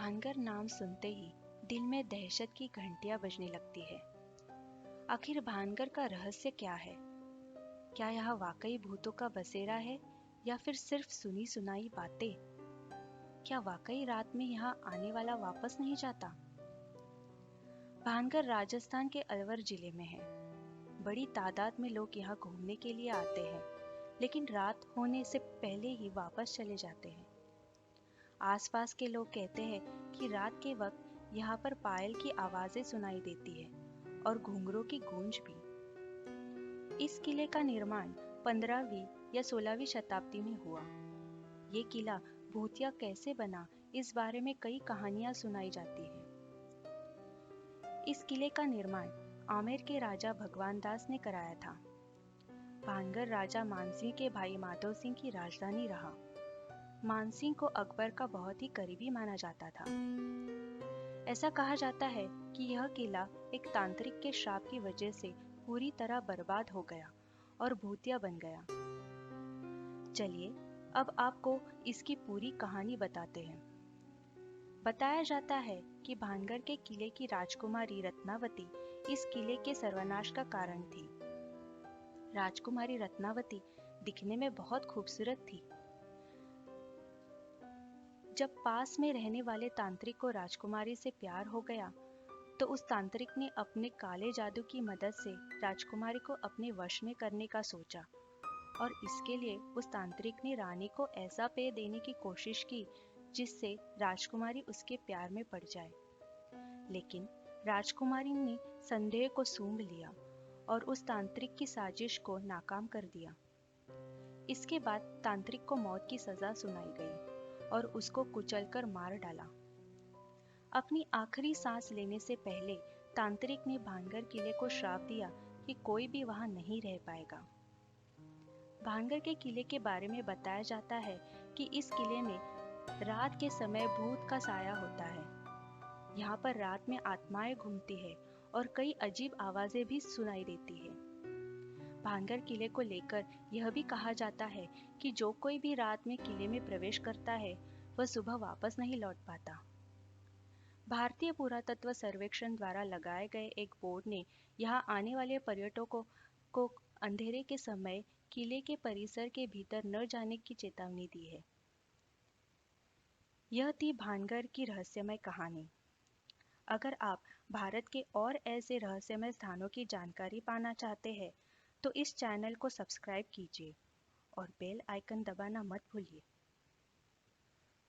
भानगर नाम सुनते ही दिल में दहशत की घंटियां बजने लगती है। आखिर भानगर का रहस्य क्या है? क्या यह वाकई भूतों का बसेरा है या फिर सिर्फ सुनी सुनाई बातें? क्या वाकई रात में यहाँ आने वाला वापस नहीं जाता? भानगर राजस्थान के अलवर जिले में है। बड़ी तादाद में लोग यहाँ घूमने के लिए आते हैं, लेकिन रात होने से पहले ही वापस चले जाते हैं। आसपास के लोग कहते हैं कि रात के वक्त यहाँ पर पायल की आवाजें सुनाई देती है और घुंघरों की गूंज भी। इस किले का निर्माण 15वीं या 16वीं शताब्दी में हुआ। ये किला भूतिया कैसे बना, इस बारे में कई कहानियां सुनाई जाती हैं। इस किले का निर्माण आमेर के राजा भगवान दास ने कराया था। भानगर राजा मानसिंह के भाई माधव सिंह की राजधानी रहा। मानसिंह को अकबर का बहुत ही करीबी माना जाता था। ऐसा कहा जाता है कि यह किला एक तांत्रिक के श्राप की वजह से पूरी तरह बर्बाद हो गया और भूतिया बन गया। चलिए अब आपको इसकी पूरी कहानी बताते हैं। बताया जाता है कि भानगर के किले की राजकुमारी रत्नावती इस किले के सर्वनाश का कारण थी। राजकुमारी रत्नावती दिखने में बहुत खूबसूरत थी। जब पास में रहने वाले तांत्रिक को राजकुमारी से प्यार हो गया, तो उस तांत्रिक ने अपने काले जादू की मदद से राजकुमारी को अपने वश में करने का सोचा और इसके लिए उस तांत्रिक ने रानी को ऐसा पेय देने की कोशिश की जिससे राजकुमारी उसके प्यार में पड़ जाए। लेकिन राजकुमारी ने संदेह को सूंघ लिया और उस तांत्रिक की साजिश को नाकाम कर दिया। इसके बाद तांत्रिक को मौत की सजा सुनाई गई और उसको कुचलकर मार डाला। अपनी आखिरी सांस लेने से पहले तांत्रिक ने भानगर किले को श्राप दिया कि कोई भी वहां नहीं रह पाएगा। भानगर के किले के बारे में बताया जाता है कि इस किले में रात के समय भूत का साया होता है। यहाँ पर रात में आत्माएं घूमती है और कई अजीब आवाजें भी सुनाई देती है। भानगर किले को लेकर यह भी कहा जाता है कि जो कोई भी रात में किले में प्रवेश करता है वह सुबह वापस नहीं लौट पाता। भारतीय पुरातत्व सर्वेक्षण द्वारा लगाए गए एक बोर्ड ने यहाँ आने वाले पर्यटकों को अंधेरे के समय किले के परिसर के भीतर न जाने की चेतावनी दी है। यह थी भानगर की रहस्यमय कहानी। अगर आप भारत के और ऐसे रहस्यमय स्थानों की जानकारी पाना चाहते हैं तो इस चैनल को सब्सक्राइब कीजिए और बेल आइकन दबाना मत भूलिए।